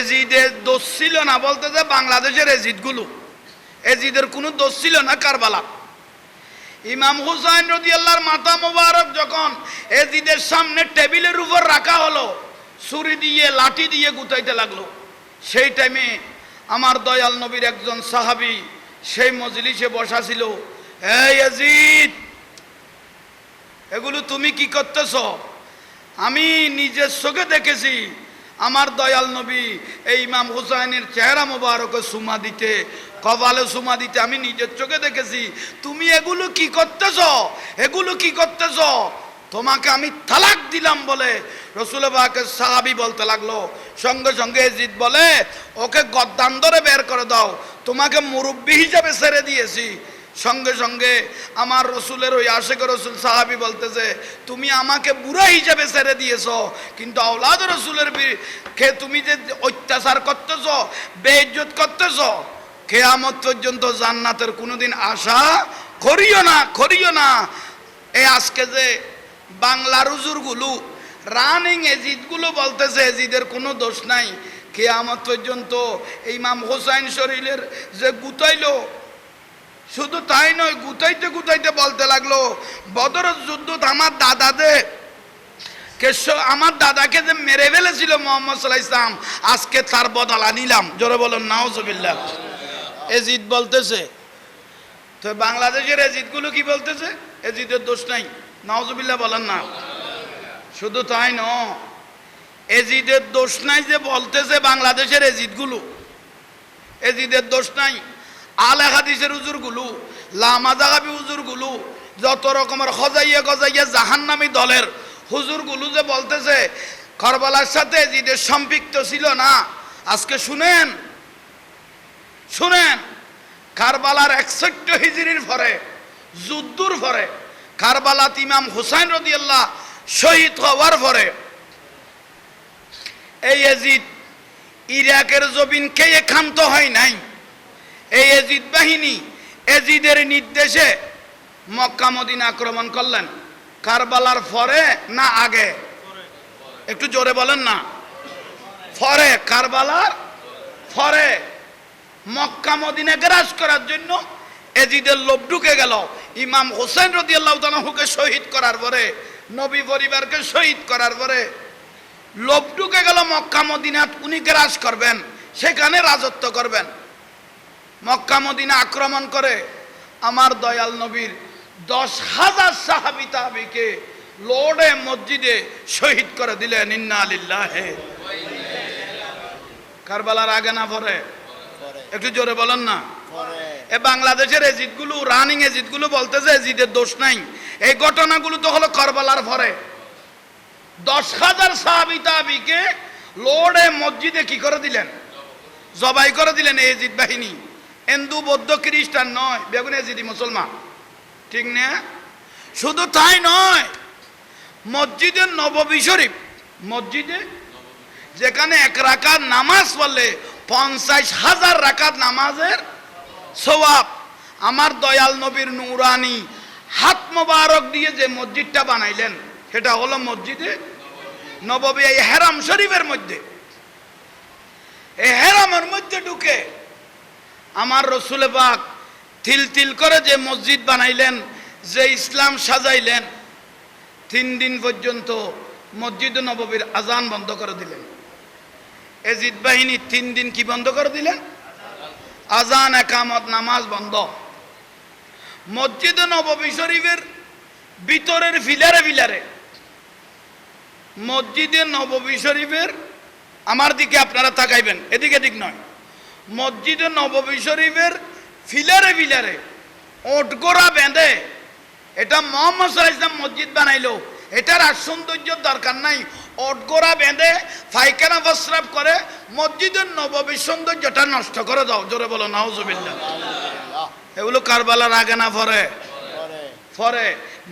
এজিদের দোষ ছিল না, বলতে যে বাংলাদেশের এজিদগুলো, এজিদের কোনো দোষ ছিল না কারবালা। ইমাম হুসাইন রাদিয়াল্লাহর মাথা মোবারক যখন এজিদের সামনে টেবিলের উপর রাখা হলো, ছুরি দিয়ে লাঠি দিয়ে গুতাইতে লাগলো, সেই টাইমে আমার দয়াল নবীর একজন সাহাবী সেই মজলিসে বসা ছিল। এই এজিদ, এগুলো তুমি কি করতেছ? আমি নিজের চোখে দেখেছি আমার দয়াল নবী এই ইমাম হুসাইনের চেহারা মোবারকে সুমা দিতে, কপালে সুমা দিতে আমি নিজের চোখে দেখেছি। তুমি এগুলো কি করতেছ? এগুলো কি করতেছ? তোমাকে আমি তালাক দিলাম বলে রাসূল পাকের সাহাবী বলতে লাগলো। সঙ্গে সঙ্গে এজিদ বলে, ওকে গদ্দান ধরে বের করে দাও, তোমাকে মুরব্বী হিসাবে ছেড়ে দিয়েছি। সঙ্গে সঙ্গে আমার রসুলের ওই আশেক রসুল সাহাবী বলতেছে, তুমি আমাকে বুড়া হিসাবে ছেড়ে দিয়েছ, কিন্তু আওলাদ রসুলের কে তুমি যে অত্যাচার করতেছ, বেইজ্জত করতেছ, কিয়ামত পর্যন্ত জান্নাতের কোনোদিন আশা করিও না, করিও না। এই আজকে যে বাংলার হুজুরগুলো রানিং এজিদগুলো বলতেছে এজিদের কোনো দোষ নাই, কিয়ামত পর্যন্ত ইমাম হুসাইন শরীরের যে গুতাইলো, শুধু তাই নয়, গুতাইতে গুতাইতে বলতে লাগলো, বদরের যুদ্ধ আমার আমার দাদাকে যে মেরে ফেলেছিল মুহাম্মদ সাল্লাল্লাহু আলাইহি ওয়াসাল্লাম, আজকে তার বদলা নিলাম। জোরে বলুন নাউজুবিল্লাহ। এজিদ বলতেছে, তো বাংলাদেশের এজিদগুলো কি বলতেছে? এজিদের দোষ নাই, নাউজুবিল্লাহ বলেন না। শুধু তাই নয়, এজিদের দোষ নাই যে বলতেছে বাংলাদেশের এজিদগুলো, এজিদের দোষ নাই। আলে হাদিসের হুজুরগুলো, লামাযাহাবি হুজুরগুলো, যত রকমের খজাইয়া গজাইয়া জাহান্নামী দলের হুজুরগুলো যে বলতেছে কারবালার সাথে এজিদের সম্পৃক্ত ছিল না, আজকে শুনেন শুনেন, কারবালার 61 হিজরির পরে, যুদ্ধর পরে, কারবালাত ইমাম হুসাইন রাদিয়াল্লাহু শহীদ হওয়ার পরে এই এজিদ ইরাকের জমিনকে ক্ষান্ত হয় নাই। এই এজিদ বাহিনী এজিদের নির্দেশে মক্কা মদিনা আক্রমণ করলেন। কারবালার পরে না আগে? একটু জোরে বলেন না। পরে, কারবালার পরে মক্কা মদিনা গ্রাস করার জন্য এজিদের লোভ ঢুকে গেল। ইমাম হুসাইন রাদিয়াল্লাহু তাআলাকে শহীদ করার পরে, নবী পরিবারকে শহীদ করার পরে লোভ ঢুকে গেল মক্কা মদিনা উনি গ্রাস করবেন, সেখানে রাজত্ব করবেন। মক্কা মদিনা আক্রমণ করে আমার দয়াল নবীর 10,000 সাহাবী তাবিকে লোডে মসজিদে শহীদ করে দিলেন। ইন্না লিল্লাহি। কারবালার আগে না পরে? একটু জোরে বলেন না। এ বাংলাদেশের এজিদগুলো, রানিং এজিদগুলো বলতেছে এজিদের দোষ নাই। এই ঘটনাগুলো তো হলো কারবালার পরে। 10,000 সাহাবী তাবিকে লোডে মসজিদে কি করে দিলেন? জবাই করে দিলেন। এই এজিদ বাহিনী হিন্দু বৌদ্ধ খ্রিস্টান নয়, বেগুন এজিদি মুসলমান, ঠিক না? শুধু তাই নয়, মসজিদে নববী শরীফ, মসজিদে যেখানে 1 রাকাত নামাজ পড়লে 50,000 রাকাত নামাজের সওয়াব, আমার দয়াল নবীর নূরানি হাত মোবারক দিয়ে যে মসজিদটা বানাইলেন সেটা হলো মসজিদে নববী। এই হেরাম শরীফের মধ্যে, এই হেরামের মধ্যে ঢুকে আমার রসুল পাক তিল তিল করে যে মসজিদ বানাইলেন, যে ইসলাম সাজাইলেন, 3 দিন পর্যন্ত মসজিদ নববীর আজান বন্ধ করে দিলেন। এজিদ বাহিনী 3 দিন কি বন্ধ করে দিলেন? আজান, একামত, নামাজ বন্ধ। মসজিদ নববী শরীফের ভিতরের ফিলারে ফিলারে, মসজিদে নববী শরীফের, আমার দিকে আপনারা তাকাইবেন, এদিকে দিক নয়, মসজিদে নববী শরীফের ফিলারে ফিলারে ওটগোড়া বেঁধে, এটা মুহাম্মদ সাল্লাল্লাহু আলাইহি ওয়াসাল্লাম মসজিদ বানাইলো, এটার আর সৌন্দর্যের দরকার নাই। ওটগোড়া বেঁধে পায়খানা প্রস্রাব করে মসজিদের নববীর সৌন্দর্যটা নষ্ট করে দাও। জোরে বলো নাউজুবিল্লাহ। এগুলো কারবালার আগে না পরে? পরে।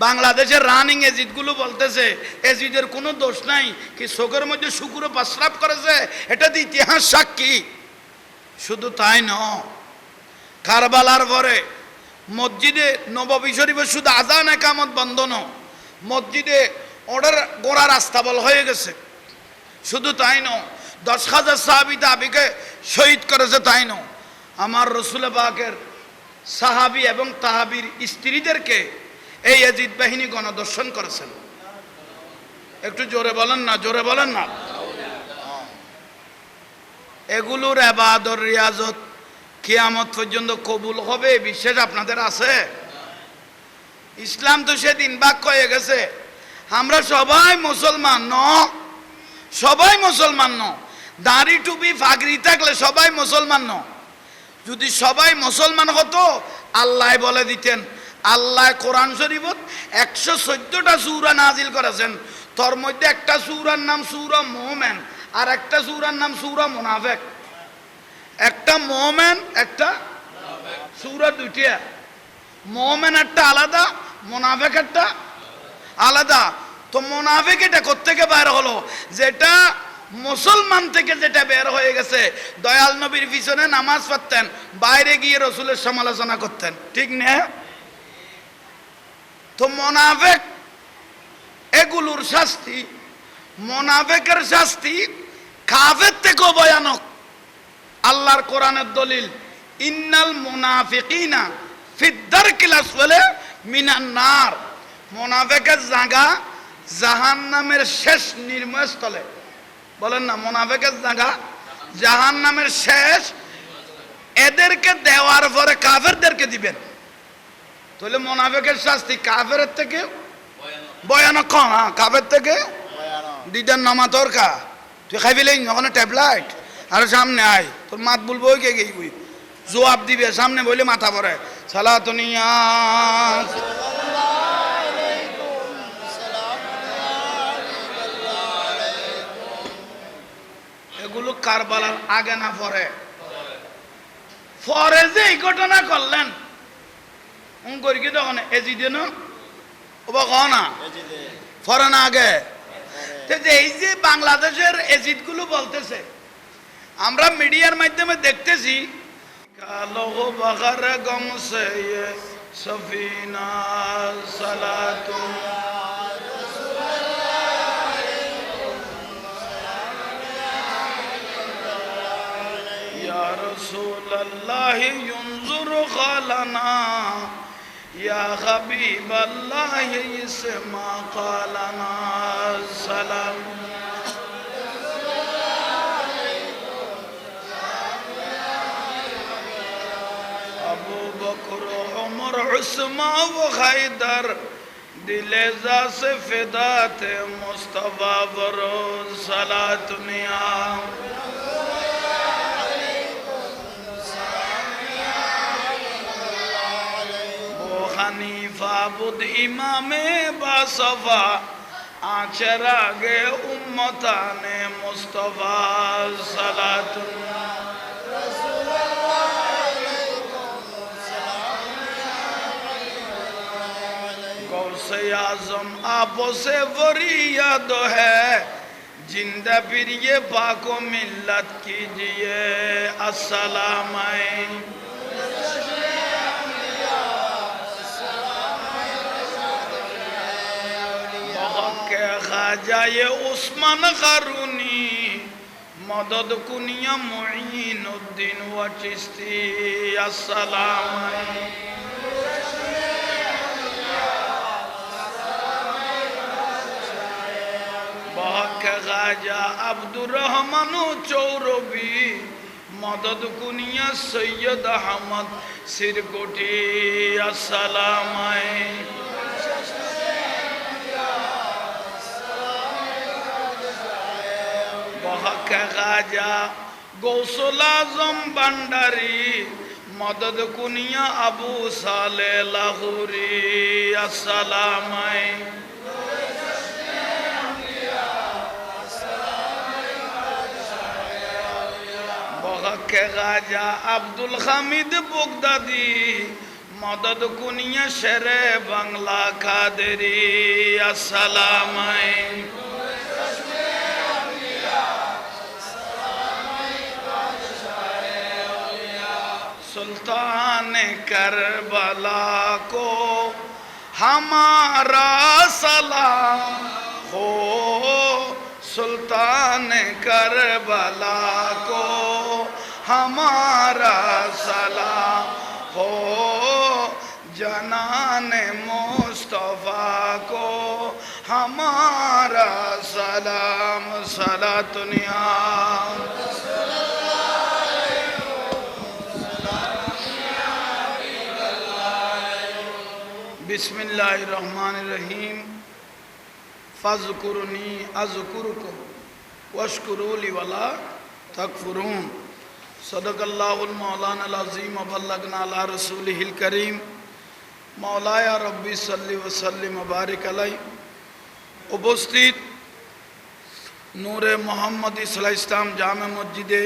বাংলাদেশের রানিং এজিদগুলো বলতেছে এজিদের কোনো দোষ নাই, কি চোখের মধ্যে শুকুরে প্রস্রাব করেছে, এটা তো ইতিহাস সাক্ষী। শুধু তাই নয়, কারবালার পরে মসজিদে নববী শরীফে শুধু আজান একামত বন্ধ নয়, মসজিদে ওদের গোড়া রাস্তা বল হয়ে গেছে। শুধু তাই নয়, 10,000 সাহাবী তাবিকে শহীদ করেছে তাই নয়, আমার রসুল পাকের সাহাবী এবং তাহাবীর স্ত্রীদেরকে এই ইয়াজিদ বাহিনী গণদর্শন করেছেন। একটু জোরে বলেন না, জোরে বলেন না। এগুলোর ইবাদত রিয়াজত কিয়ামত পর্যন্ত কবুল হবে বিশ্বাস আপনাদের আছে? ইসলাম তো সেদিন ভাগ হয়ে গেছে, আমরা সবাই মুসলমান ন, সবাই মুসলমান ন, দাড়ি টুপি ফাগরি থাকলে সবাই মুসলমান ন। যদি সবাই মুসলমান হতো আল্লাহ বলে দিতেন, আল্লাহ কোরআন শরীফত 114টা সূরা নাজিল করেছেন, তার মধ্যে একটা সূরার নাম সূরা মুমিন আর একটা সূরার নাম সূরা মুনাফিক। একটা মুমিন একটা সূরা দুইটা, মুমিন একটা আলাদা, মুনাফিক একটা আলাদা। তো মুনাফিক এটা কোত্থেকে বের হলো? যেটা মুসলমান থেকে যেটা বের হয়ে গেছে। দয়াল নবীর পিছনে নামাজ পড়তেন, বাইরে গিয়ে রসুলের সমালোচনা করতেন, ঠিক না? তো মুনাফিক এগুলোর শাস্তি, মুনাফিকের শাস্তি কাফের থেকেও ভয়ানক। আল্লাহর কোরআনের দলিল, ইন্নাল মুনাফিকিনা ফিদ দারকিল আসফালি মিনান নার। মুনাফিকের জায়গা জাহান্নামের শেষ নির্ময়স্থলে। বলেন না, মুনাফিকের জায়গা জাহান্নামের শেষ। এদেরকে দেওয়ার পরে কাফেরদেরকে দিবেন। তাহলে মুনাফিকের শাস্তি কাফের থেকে ভয়ানক কম। হ্যাঁ, কাফের থেকে দিদার নামা তোর কা তুই খাই ফেলেই ওখানে ট্যাবলাইট আর সামনে আয়, তোর মাত বলবো কে গেই গুই জবাব দিবে, সামনে বলে মাথা পড়ে সালাতুনিয়া। এগুলো কারবালার আগে না পরে? পরে যে এই ঘটনা করলেন করি কি তখন এজিদে না না পরে না আগে? এই যে বাংলাদেশের এজিদ গুলো বলতেছে, আমরা মিডিয়ার মাধ্যমে দেখতেছি কালো বাগার গম সে সফিনা সালাতু ইয়া রাসূলুল্লাহ ইনজুর খালানা ইয়া হাবিবাল্লাহ ইসমা কালানা সালাম। আবু বকর ওমর উসমান ও হায়দার দিলে যা সে ফিদাতে মুস্তাফা বরোজ সালাতুনিয়া। হানিফা বুদ ইমামে বাসফা আঁচের আগে উম্মতানে মুস্তফা সালাতুন। গৌসে আজম আপসে ফরিয়াদ হ্যায় जिंदा फिर ये पाको मिल्लत कीजिए अस्सलाम। खाजाए उस्मान खारूनी मदद कुनिया मुईनुद्दीन व चिश्ती अस्सलाम। खाजा अब्दुर रहमान चौरबी मदद कुनिया सैयद अहमद सिरकोटी अस्सलाम। खाजा गौसुल आजम भंडारी मदद कुनिया अबू साले लाहौरी अस्सलाम। खाजा अब्दुल हामिद बगदादी मदद कुनिया शेरे बांग्ला कादरी अस्सलाम। सुल्तान करबला को हमारा सलाम हो, सुल्तान करबला को हमारा सलाम हो, जनान मुस्तफा को हमारा सलाम। सलातुनिया बिस्मिल्लाहिर्रहमानिर्रहीम। फ़ज़्कुरुनी अज़्कुरुकुम वश्कुरू ली वला तकफुरून। सदक़ल्लाहुल मौलानाल अज़ीम व बल्लगना अला रसूलिहिल करीम। मौलाया रब्बी सल्लि व सल्लिम व बारिक अलैहि। उपस्थित नूरे मोहम्मद इस्लाम जामे मस्जिदे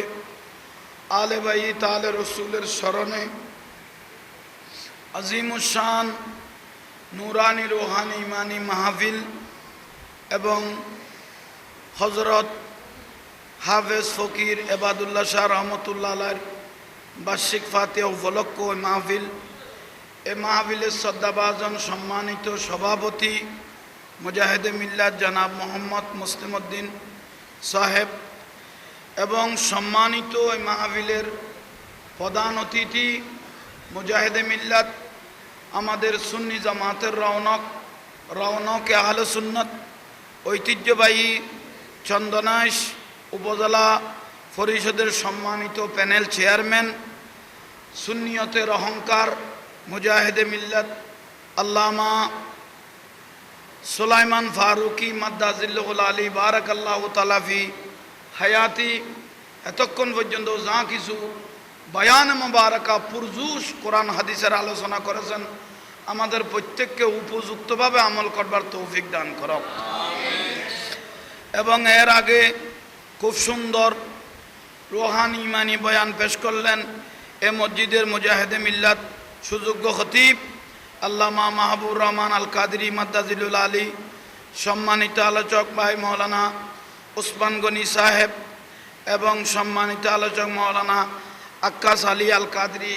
आले बैत आले रसूलेर स्मरणे अजीमुशान नूरानी रूहानी ईमानी माहफिल एवं हजरत हाफेज फकीर एबादुल्लाह शाह रहमतुल्लाह अलैह बार्षिक फातिहा उपलक्ष माहफिल। ए माहफिले श्रद्धाभाजन सम्मानित सभापति मुजाहिदे मिल्लात जनाब मोहम्मद मुस्लिम उद्दीन साहेब एवं सम्मानित ए माहफिलेर प्रधान अतिथि मुजाहिदे मिल्लात आमादेर सुन्नी जामातेर रौनक आहले सुन्नत ऐतिह्यबाही चंदनाइश उपजेला परिषदेर सम्मानित पैनेल चेयरमैन सुन्नियतेर अहंकार मुजाहिदे मिल्लत अल्लामा सुलाइमान फारूकी मद्दाजिल्लुहुल आली बाराकाल्लाहु ताआला फी हयाती। एतक्षण पर्यन्त जा किछु बयान मुबारका पुरजुश कुरान हादिसेर आलोचना करेছেন आमादेर प्रत्येकके उपयुक्तभावे আমল करबार तौफिक दान करक। एवं एर आगे खूब सुंदर रूहानी ईमानी बयान पेश करलें ए मस्जिदेर मुजाहिदे मिल्लत सुयोग्य खतीब आल्लामा माहबूबुर रहमान आल कादरी मद्दाजिलुल आली, सम्मानित आलोचक भाई मौलाना उस्मान गनी साहेब एवं सम्मानित आलोचक मौलाना आक्कास आली आल कादरी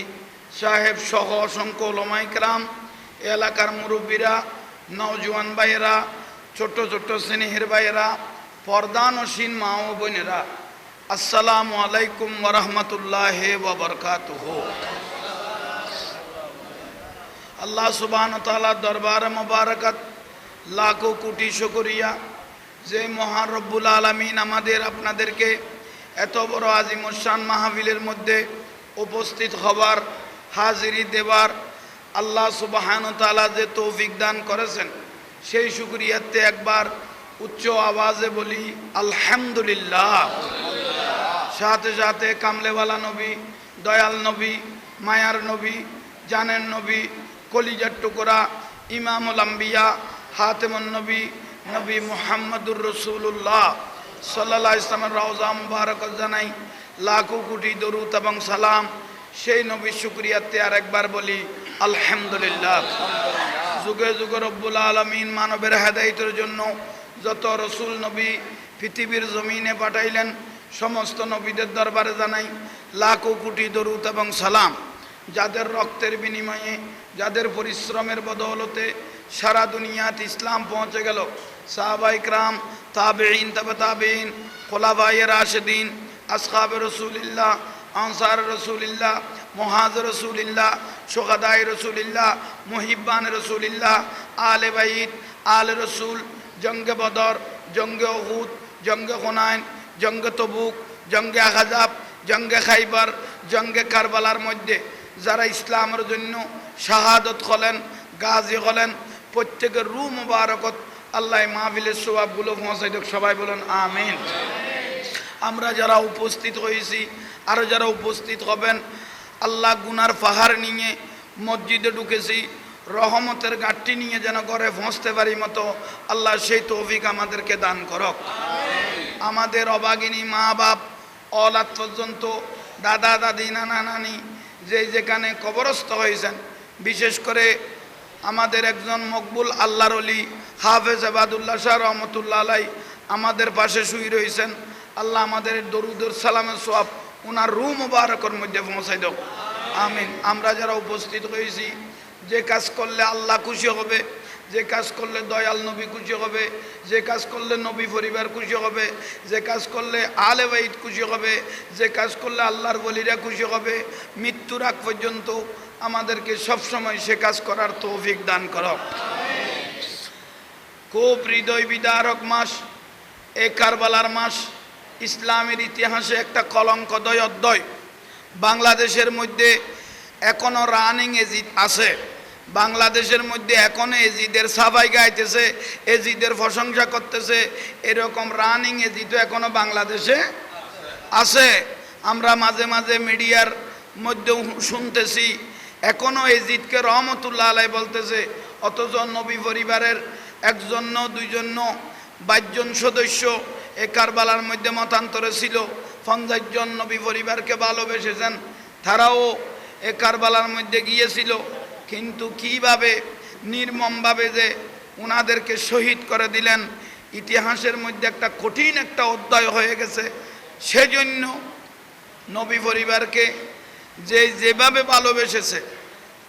साहेब सह असंख्य उलमा इकराम, एलाकार मुरब्बीरा, नौजवान भाइयेरा, छोटो छोटो स्नेहेर भाइयेरा, पर्दानशीन मा ओ बोनेरा, अस्सलामु आलैकुम व रहमतुल्लाहि व बरकातुहू। अल्लाह सुब्हानाहु ताआला दरबार मुबारकत लाखों कोटी शुक्रिया जे महान रब्बुल आलामीन आमादेर आपनादेरके एत बड़ आजिमुशान माहफिलेर मध्य उपस्थित हबार हाजिरी देवार आल्लाह सुब्हानाहु ताआला जे तौफिक दान करेছেন সেই শুকরিয়াতে একবার उच्च आवाजे बोली अल्हम्दुलिल्लाह। साथे साथे कामलेवाला नबी, दयाल नबी, मायार नबी, जानेर नबी, कलिजार टुकरा, इमामुल अम्बिया, हातिमुन नबी, नबी मुहम्मदुर रसूलुल्लाह सल्लल्लाहु अलैहि वसल्लमेर रওজা मुबारकत जानाई लाखों कोटी दरूद एवं सालाम। সেই নবীর শুকরিয়াতে আরেকবার বলি আলহামদুলিল্লাহ। যুগে যুগে রব্বুল আলামিন মানবের হেদায়েতের জন্য যত রসুল নবী পৃথিবীর জমিনে পাঠাইলেন সমস্ত নবীদের দরবারে জানাই লাখো কোটি দরুদ এবং সালাম। যাদের রক্তের বিনিময়ে, যাদের পরিশ্রমের বদৌলতে সারা দুনিয়াতে ইসলাম পৌঁছে গেল, সাহাবায়ে কিরাম, তাবেঈন, তাবে তাবেঈন, খুলাফায়ে রাশিদিন, আসহাবে রাসূলিল্লাহ, আনসার রাসূলিল্লাহ, মুহাজির রাসূলিল্লাহ, শুহাদায়ে রাসূলিল্লাহ, মুহিব্বান রাসূলিল্লাহ, আলে বাইত, আলে রসুল, जंगे बदर, जंगे उहुद, जंगे हुनाइन, जंगे तबुक, जंगे आहजाब, जंगे खाइबर, जंगे करबलार मध्य যারা ইসলামের জন্য শাহাদত হলেন, গাজী হলেন, প্রত্যেকের রূহ মুবারকত আল্লাহ মাহফিলের সওয়াবগুলো পৌঁছাই দেখ। সবাই বলেন আমিন। আমরা যারা উপস্থিত হয়েছি আর যারা উপস্থিত হবেন, আল্লাহ গুনার পাহাড় নিয়ে মসজিদে ঢুকেছি, রহমতের গাঁটটি নিয়ে যেন ঘরে পৌঁছতে পারি মতো আল্লাহ সেই তৌফিক আমাদেরকে দান করক। আমাদের অভাগিনী মা বাপ, অলাদ পর্যন্ত দাদা দাদি, নানা নানি যে যেখানে কবরস্থ হয়েছেন, বিশেষ করে আমাদের একজন মকবুল আল্লাহর ওলি হাফেজ এবাদুল্লাহ শাহ রহমতুল্লাহ আলাইহি আমাদের পাশে শুয়ে রয়েছেন। আল্লাহ আমাদের দরুদের সালামের সওয়াব ওনার রূহ মুবারকের মধ্যে পৌঁছাই দাও, আমিন। আমরা যারা উপস্থিত হয়েছি, যে কাজ করলে আল্লাহ খুশি হবে, যে কাজ করলে দয়াল নবী খুশি হবে, যে কাজ করলে নবী পরিবার খুশি হবে, যে কাজ করলে আলে বাইত খুশি হবে, যে কাজ করলে আল্লাহর ওলিরা খুশি হবে, মৃত্যুর আগ পর্যন্ত আমাদেরকে সবসময় সে কাজ করার তৌফিক দান করো। খুব হৃদয় বিদারক মাস এ কারবালার মাস, ইসলামের ইতিহাসে একটা কলঙ্কদয় অধ্যায়। বাংলাদেশের মধ্যে এখনো রানিং এজিদ আছে, বাংলাদেশের মধ্যে এখনো এজিদের সাফাই গাইতেছে, এজিদের প্রশংসা করতেছে, এরকম রানিং এজিদ এখনো বাংলাদেশে আছে। আমরা মাঝে মাঝে মিডিয়ার মধ্যে শুনতেছি এখনো এজিদকে রহমতুল্লাহ আলাই বলতেছে, অথচ নবী পরিবারের একজন দুইজন 22 জন সদস্য এ কারবালার মধ্যে মতান্তরে ছিল। 50 জন নবী পরিবারকে ভালোবেসেছেন, তারাও এ কারবালার মধ্যে গিয়েছিল। কিন্তু কিভাবে নির্মমভাবে যে ওনাদেরকে শহীদ করে দিলেন, ইতিহাসের মধ্যে একটা কঠিন একটা অধ্যায় হয়ে গেছে। সেজন্য নবী পরিবারকে যেভাবে ভালোবেসেছে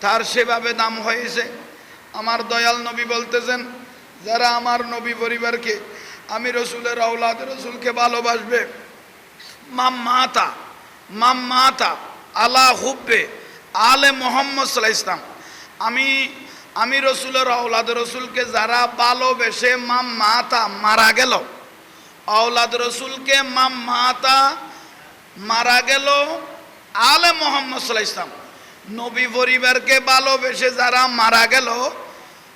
তার সেভাবে দাম হয়েছে। আমার দয়াল নবী বলতেছেন, যারা আমার নবী পরিবারকে, আমি রসুলের আওলাদ রসুলকে ভালোবাসবে, মাম্মাতা আলা হুব্বে আলে মোহাম্মদ সাল্লাল্লাহু আলাইহি ওয়াসাল্লাম, আমি রসুলের আওলাদ রসুলকে যারা ভালোবেসে মাম্মাতা মারা গেল, আওলাদ রসুলকে মাম্মাতা মারা গেল, আলে মোহাম্মদ সাল্লাল্লাহু আলাইহি ওয়াসাল্লাম নবী পরিবারকে ভালোবেসে যারা মারা গেল,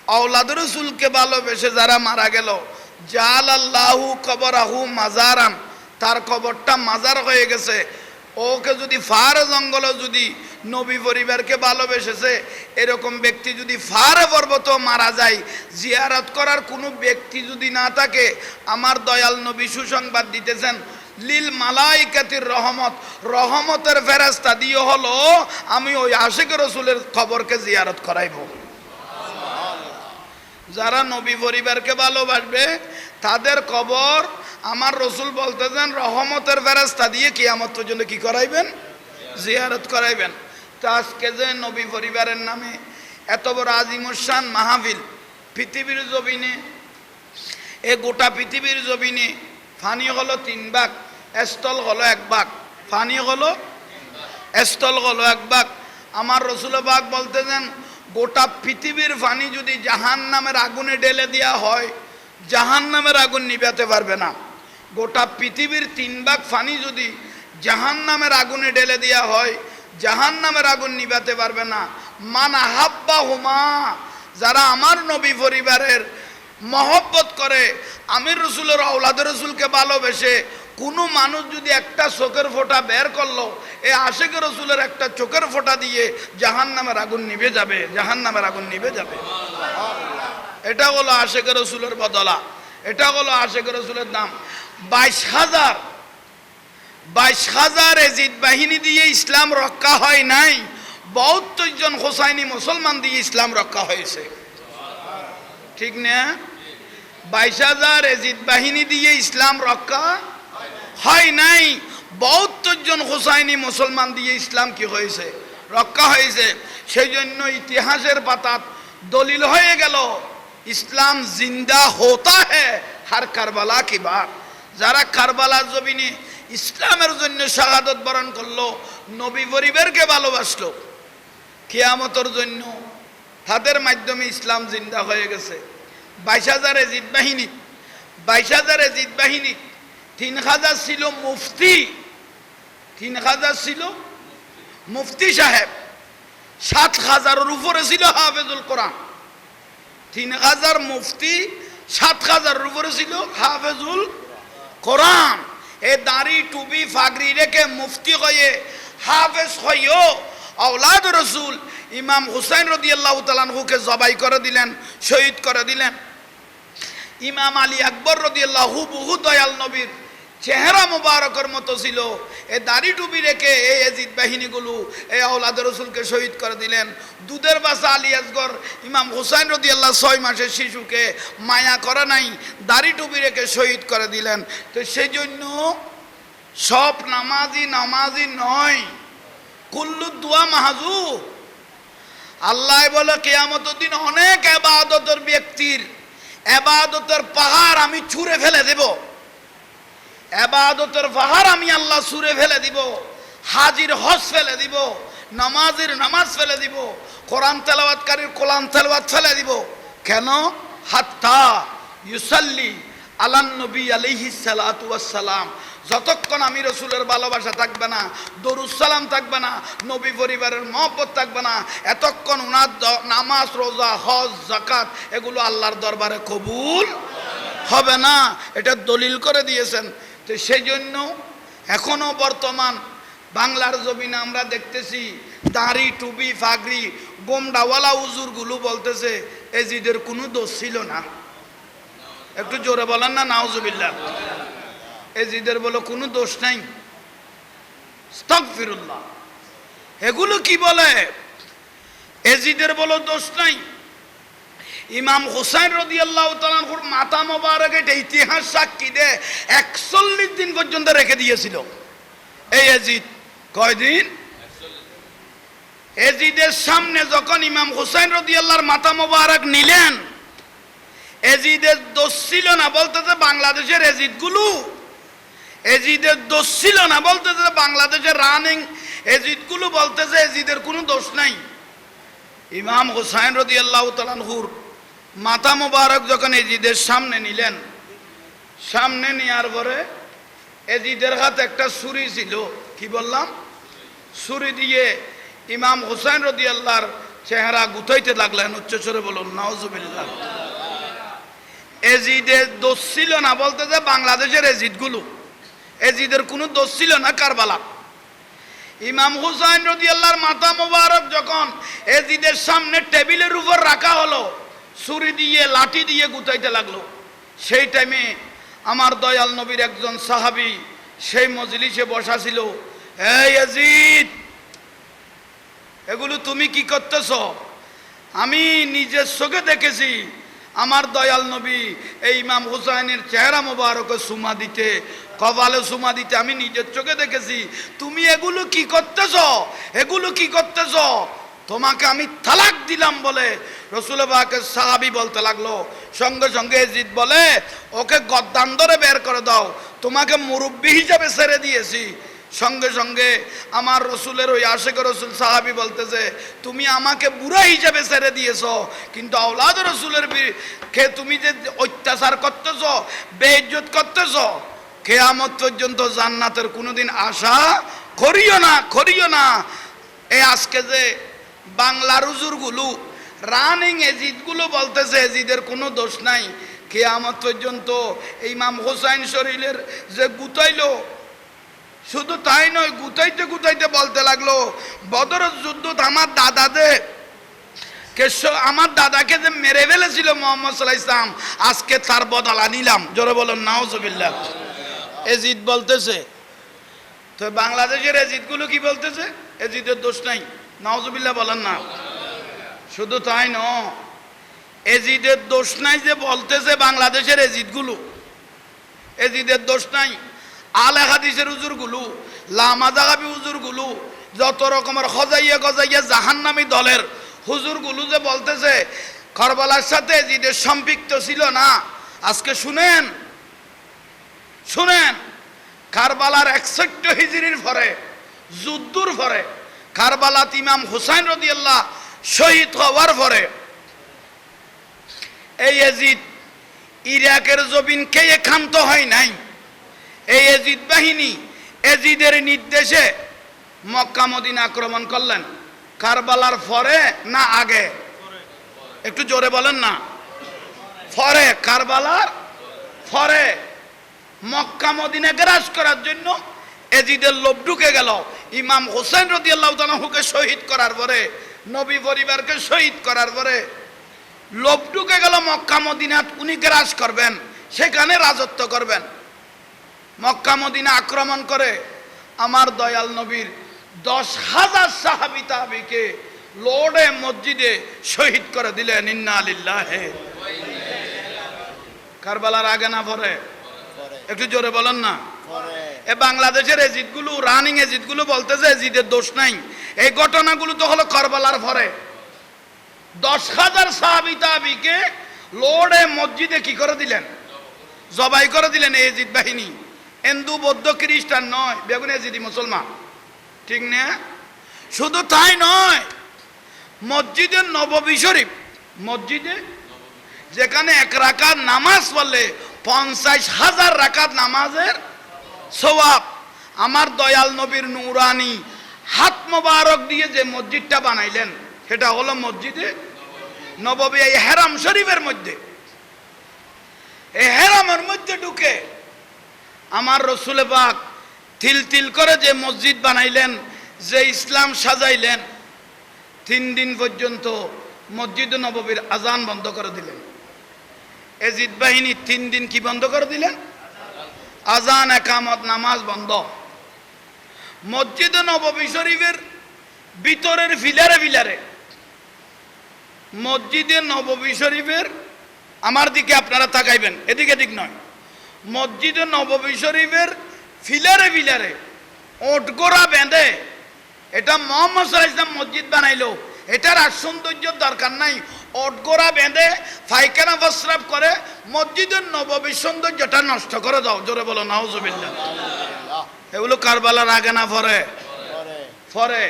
আওলাদ রসুলকে ভালোবেসে যারা মারা গেল, জালাল্লাহু কবরাহু মাজারান, তার কবরটা মাজার হয়ে গেছে। ওকে যদি ফারে জঙ্গলে যদি নবী পরিবারকে ভালোবেসেছে, এরকম ব্যক্তি যদি ফারে পর্বত মারা যায়, জিয়ারত করার কোনো ব্যক্তি যদি না থাকে, আমার দয়াল নবী সুসংবাদ দিতেছেন, লিল মালাইকাতির রহমত, রহমতের ফেরেশতা দিয়ে হলো আমি ওই আশিক রসুলের কবরকে জিয়ারত করাইব। যারা নবী পরিবারকে ভালোবাসবে তাদের কবর আমার রসুল বলতেছেন রহমতের ফেরেশতা দিয়ে কিয়ামত পর্যন্ত কি করাইবেন? জিয়ারত করাইবেন। তো আজকে যে নবী পরিবারের নামে এত বড় আজিমুশান মাহফিল পৃথিবীর জমিনে, এ গোটা পৃথিবীর জমিনে ফানি হলো 3 ভাগ, স্থল হলো 1 ভাগ। ফানি হলো, স্থল হলো 1 ভাগ। আমার রসুল পাক বলতেছেন, গোটা পৃথিবীর পানি যদি জাহান্নামের আগুনে ঢেলে দেওয়া হয়, জাহান্নামের আগুন নিভাতে পারবে না। গোটা পৃথিবীর 3 ভাগ পানি যদি জাহান্নামের আগুনে ঢেলে দেওয়া হয়, জাহান্নামের আগুন নিভাতে পারবে না। মান আহাব্বা হুমা, যারা আমার নবী পরিবারের মহব্বত করে, আমির রসুলের আওলাদ রসুলকে ভালোবেসে কোনো মানুষ যদি একটা চোখের ফোঁটা বের করলো, এই আশিক রসুলের একটা চোখের ফোঁটা দিয়ে জাহান্নামের আগুন নিভে যাবে, জাহান্নামের আগুন নিভে যাবে। এটা হলো আশিক রসুলের বদলা, এটা হলো আশিক রসুলের দাম। 22,000 এজিদ বাহিনী দিয়ে ইসলাম রক্ষা হয় নাই, 72 জন হোসাইনি মুসলমান দিয়ে ইসলাম রক্ষা হয়েছে। ঠিক না? 22,000 এজিদ বাহিনী দিয়ে ইসলাম রক্ষা হয় নাই, 72 জন হোসাইনি মুসলমান দিয়ে ইসলাম কি হয়েছে? রক্ষা হয়েছে। সেই জন্য ইতিহাসের পাতাত দলিল হয়ে গেল, ইসলাম জিন্দা হোতা হ্যায় হার কারবালা কি বার। যারা কারবালার জমিনে ইসলামের জন্য শাহাদত বরণ করলো, নবী পরিবারকে ভালোবাসলো, কিয়ামতের জন্য তাদের মাধ্যমে ইসলাম জিন্দা হয়ে গেছে। 22,000 এজিদ বাহিনী, 22,000 এজিদ বাহিনী 3,000 ছিল মুফতি, 3,000 ছিল মুফতি সাহেব, 7,000-এর উপরে ছিল হাফেজুল কোরআন। 3,000 মুফতি, 7,000-এর উপরে ছিল হাফেজুল কোরআন। এ দাড়ি টুপি ফাগরি রেখে মুফতি হয়ে হাফেজ হয়েও আওলাদ রসুল ইমাম হুসাইন রাদিয়াল্লাহু তাআলা আনহুকে জবাই করে দিলেন, শহীদ করে দিলেন। ইমাম আলী আকবর রাদিয়াল্লাহু বহু দয়াল নবীর চেহারা মুবারকের মতো ছিল। এ দাড়ি টুপি রেখে এই এজিদ বাহিনীগুলো এই আওলাদ রসুলকে শহীদ করে দিলেন। দুধের বাসা আলী আসগর ইমাম হুসাইন রাদিয়াল্লাহু 6 মাসের শিশুকে মায়া করে নাই, দাড়ি টুপি রেখে শহীদ করে দিলেন। তো সেই জন্য সব নামাজি নামাজি নয়, কুল্লু দুয়া মাহাজু। আল্লাহ বলে কিয়ামতের দিন অনেক ইবাদতের ব্যক্তির ইবাদতের পাহাড় আমি ছুঁড়ে ফেলে দেব, ইবাদতের পাহাড় আমি আল্লাহ ছুঁড়ে ফেলে দিব, হাজির হজ ফেলে দিব, নামাজের নামাজ ফেলে দিব, কোরআন তেলাওয়াতকারীর কোরআন তেলাওয়াত ফেলে দিব। কেন? হাত্তা ইউসাল্লি আলান নবী আলাইহিস সালাতু ওয়াস সালাম, যতক্ষণ আমি রসুলের ভালোবাসা থাকবে না, দরুদ সালাম থাকবে না, নবী পরিবারের মহব্বত থাকবে না, এতক্ষণ উনার নামাজ রোজা হজ যাকাত এগুলো আল্লাহর দরবারে কবুল হবে না। এটা দলিল করে দিয়েছেন। তো সেই জন্য এখনো বর্তমান বাংলার জমিনে আমরা দেখতেছি দাড়ি টুপি ফাগরি গোমডাওয়ালা হুজুরগুলো বলতেছে এজিদের কোনো দোষ ছিল না। একটু জোরে বলেন না নাউজুবিল্লাহ। এজিদের বলো কোনো দোষ নাই, আস্তাগফিরুল্লাহ। এগুলো কি বলে? এজিদের বলো দোষ নাই। ইমাম হুসাইন রাদিয়াল্লাহু তাআলা আনহুর মাথা মোবারক এটা ইতিহাস সাক্ষী দেয় 41 দিন পর্যন্ত রেখে দিয়েছিল এই এজিদ। কয়দিন? এজিদের সামনে যখন ইমাম হুসাইন রাদিয়াল্লাহর মাথা মোবারক নিলেন, এজিদের দোষ ছিল না বলতেছে বাংলাদেশের এজিদগুলো, এজিদের দোষ ছিল না বলতেছে বাংলাদেশের রানিং এজিদগুলো বলতেছে এজিদের কোনো দোষ নাই। ইমাম হুসাইন রাদিয়াল্লাহু তাআলা আনহুর মাথা মোবারক যখন এজিদের সামনে নিলেন, সামনে নেওয়ার পরে এজিদের হাতে একটা ছুরি ছিল, কি বললাম, ছুরি দিয়ে ইমাম হুসাইন রাদিয়াল্লাহর চেহারা গুতাইতে লাগলেন। উচ্চস্বরে বলুন নাউজুবিল্লাহ। এজিদের দোষ ছিল না বলতেছে বাংলাদেশের এজিদগুলো, এজিদের কোনো দোষ ছিল না কারবালা। ইমাম হুসাইন রাদিয়াল্লাহর মাথা মোবারক যখন এজিদের সামনে টেবিলের উপর রাখা হলো, ছুরি দিয়ে লাঠি দিয়ে গুতাইতে লাগলো, সেই টাইমে আমার দয়াল নবীর একজন সাহাবী সেই মজলিসে বসা ছিল। এই এজিদ, এগুলো তুমি কি করতেছ? আমি নিজের চোখে দেখেছি আমার দয়াল নবী এই ইমাম হুসাইনের চেহারা মোবারকে সুমা দিতে, কপালে সুমা দিতে আমি নিজের চোখে দেখেছি। তুমি এগুলো কি করতেছ? এগুলো কি করতেছ? তোমাকে আমি তালাক দিলাম বলে রাসূল পাকের সাহাবী বলতে লাগলো। সঙ্গে সঙ্গে এজিদ বলে, ওকে গদ্দান ধরে বের করে দাও, তোমাকে মুরব্বী হিসাবে ছেড়ে দিয়েছি। সঙ্গে সঙ্গে আমার রসুলের ওই আশেক রসুল সাহাবী বলতেছে, তুমি আমাকে বুড়া হিসাবে ছেড়ে দিয়েছ, কিন্তু আওলাদ রসুলের কে তুমি যে অত্যাচার করতেছ, বেইজ্জত করতেছ, কিয়ামত পর্যন্ত জান্নাতের কোনোদিন আশা করিও না, করিও না। এই আজকে যে বাংলার হুজুরগুলো রানিং এজিদগুলো বলতেছে এজিদের কোনো দোষ নাই, কিয়ামত পর্যন্ত ইমাম হুসাইন শরীরের যে গুতাইলো, শুধু তাই নয়, গুতাইতে গুতাইতে বলতে লাগলো, বদরের যুদ্ধ আমার আমার দাদাকে যে মেরে ফেলেছিল মুহাম্মদ সাল্লাল্লাহু আলাইহি ওয়াসাল্লাম, আজকে তার বদলা নিলাম। জোরে বলুন নাউজুবিল্লাহ। এজিদ বলতেছে। তো বাংলাদেশের এজিদগুলো কি বলতেছে? এজিদের দোষ নাই। নাউজুবিল্লাহ বলেন না। শুধু তাই নয়, এজিদের দোষ নাই যে বলতেছে বাংলাদেশের এজিদগুলো, এজিদের দোষ নাই। আলে হাদিসের হুজুরগুলো, লামাযাহাবি হুজুরগুলো, যত রকমের খজাইয়া গজাইয়া জাহান্নামী দলের হুজুরগুলো যে বলতেছে কারবালার সাথে এজিদের সম্পৃক্ত ছিল না, আজকে শুনেন, শুনেন, কারবালার 61 হিজরির পরে, যুদ্ধর পরে, কারবালাত ইমাম হুসাইন রাদিয়াল্লাহু শহীদ হওয়ার পরে এই এজিদ ইরাকের জমিনকে ক্ষান্ত হয় নাই। এই এজিদ বাহিনী এজিদের নির্দেশে মক্কা মদিনা আক্রমণ করলেন। কারবালার পরে না আগে? একটু জোরে বলেন না। পরে, কারবালার পরে মক্কা মদিনা গ্রাস করার জন্য এজিদের লোভ ঢুকে গেল। ইমাম হুসাইন রাদিয়াল্লাহু তাআলাকে শহীদ করার পরে, নবী পরিবারকে শহীদ করার পরে লোভ ঢুকে গেল মক্কা মদিনাত উনি গ্রাস করবেন, সেখানে রাজত্ব করবেন। মক্কা মদিনা আক্রমণ করে আমার দয়াল নবীর 10,000 সাহাবী তাবিকে লোডে মসজিদে শহীদ করে দিলেন। ইন্না লিল্লাহি। কারবালার আগে না পরে? একটু জোরে বলেন না। এ বাংলাদেশের এজিদগুলো, রানিং এজিদগুলো বলতেছে এজিদের দোষ নাই। এই ঘটনাগুলো তো হলো কারবালার পরে। 10,000 সাহাবী তাবিকে লোডে মসজিদে কি করে দিলেন? জবাই করে দিলেন এজিদ বাহিনী। হিন্দু বৌদ্ধ খ্রিস্টান নয়, বেগুন এজিদি মুসলমান, ঠিক না? শুধু তাই নয়, মসজিদে নববী শরীফ, মসজিদে যেখানে 1 রাকাত নামাজ পড়লে 50,000 রাকাত নামাজের সওয়াব, আমার দয়াল নবীর নূরানি হাত মোবারক দিয়ে যে মসজিদটা বানাইলেন সেটা হলো মসজিদে নববী। এই হেরাম শরীফের মধ্যে, এই হেরামের মধ্যে ঢুকে আমার রসুল পাক তিল তিল করে যে মসজিদ বানাইলেন, যে ইসলাম সাজাইলেন, 3 দিন পর্যন্ত মসজিদ নববীর আজান বন্ধ করে দিলেন। এজিদ বাহিনী 3 দিন কি বন্ধ করে দিলেন? আজান, একামত, নামাজ বন্ধ। মসজিদ নববী শরীফের ভিতরের ফিলারে ফিলারে, মসজিদে নববী শরীফের, আমার দিকে আপনারা তাকাইবেন, এদিকে দিক নয়, মসজিদে নববী শরীফের ফিলারে ফিলারে ওটগোড়া বেঁধে, এটা মুহাম্মদ সাল্লাল্লাহু আলাইহি ওয়াসাল্লাম মসজিদ বানাইলো, এটার আর সৌন্দর্যের দরকার নাই। ওটগোড়া বেঁধে পায়খানা প্রস্রাব করে মসজিদের নববীর সৌন্দর্যটা নষ্ট করে দাও। জোরে বলো নাউজুবিল্লাহ। এগুলো কারবালার আগে না পরে? পরে।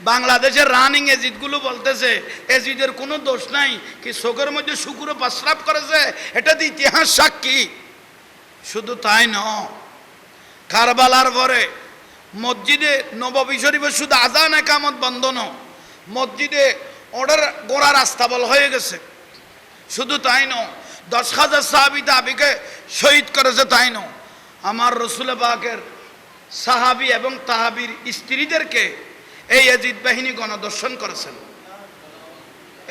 বাংলাদেশের রানিং এজিদ গুলো বলতেছে এজিদের কোনো দোষ নাই, কি চোখের মধ্যে শুকুরে প্রস্রাব করেছে, এটা তো ইতিহাস সাক্ষী। শুধু তাই নয়, কারবালার পরে মসজিদে নববী শরীফে শুধু আজান একামত বন্ধ নয়, মসজিদে ওদের গোড়া রাস্তাবল হয়ে গেছে। শুধু তাই নয়, 10,000 সাহাবী তাবিকে শহীদ করেছে। তাই নয়, আমার রসুল পাকের সাহাবী এবং তাহাবীর স্ত্রীদেরকে এই এজিদ বাহিনী গণদর্শন করেছেন।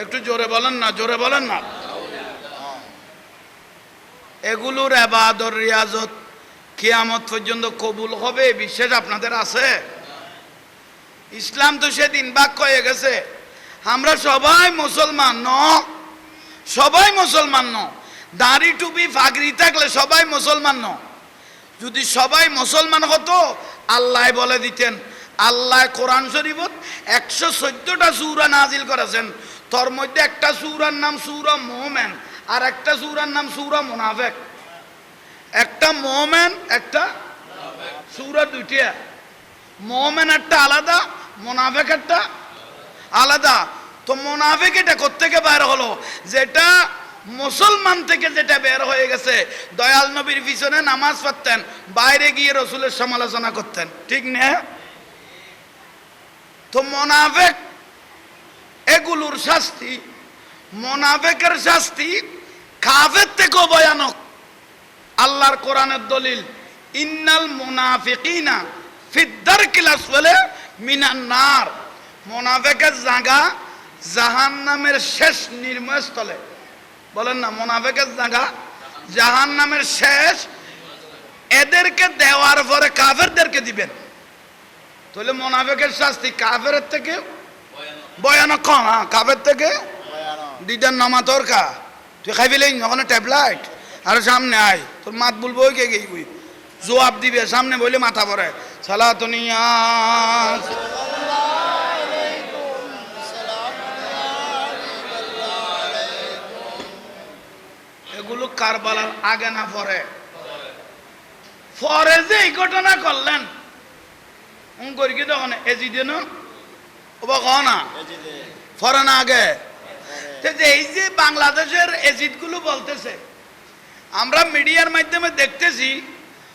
একটু জোরে বলেন না, জোরে বলেন না। এগুলোর ইবাদত রিয়াজত কিয়ামত পর্যন্ত কবুল হবে বিশ্বাস আপনাদের আছে? ইসলাম তো সেদিন ভাগ হয়ে গেছে। আমরা সবাই মুসলমান ন, সবাই মুসলমান ন, দাড়ি টুপি ফাগরি থাকলে সবাই মুসলমান ন। যদি সবাই মুসলমান হতো আল্লাহ বলে দিতেন, আল্লাহ কোরআন শরীফত 114টা সূরা নাজিল করেছেন, তার মধ্যে একটা সূরার নাম সূরা মুমিন আর একটা সূরার নাম সূরা মুনাফিক। একটা মুমিন, একটা সূরা, দুইটা। মুমিন একটা আলাদা, মুনাফিক একটা আলাদা। তো মুনাফিক এটা কোত্থেকে বের হলো? যেটা মুসলমান থেকে যেটা বের হয়ে গেছে। দয়াল নবীর পিছনে নামাজ পড়তেন, বাইরে গিয়ে রসুলের সমালোচনা করতেন, ঠিক না? তো মুনাফিক, এগুলোর শাস্তি, মুনাফিকের শাস্তি কাফের থেকেও ভয়ানক। আল্লাহর কোরআনের দলিল, ইন্নাল মুনাফিকিনা ফিদ দারকিল আসফালি মিনান নার। মুনাফিকের জায়গা জাহান্নামের শেষ নির্ময়স্থলে। বলেন না, মুনাফিকের জায়গা জাহান্নামের শেষ। এদেরকে দেওয়ার পরে কাফেরদেরকে দিবেন। তাহলে মুনাফিকের শাস্তি কাফের থেকে ভয়ানক। হ্যাঁ, কাফের থেকে দিদার নামা তোর কা, তুই খাই ফেলে ওখানে ট্যাবলেট আর সামনে আয়, তোর মাত বলবো কে গেই জবাব দিবে, সামনে বলে মাথা পরে সালাতুনিয়া। এগুলো কারবালার আগে না পরে? পরে যে এই ঘটনা করলেন কি তখন এজিদে না না পরে না আগে? এই যে বাংলাদেশের এজিদ গুলো বলতেছে, আমরা মিডিয়ার মাধ্যমে দেখতেছি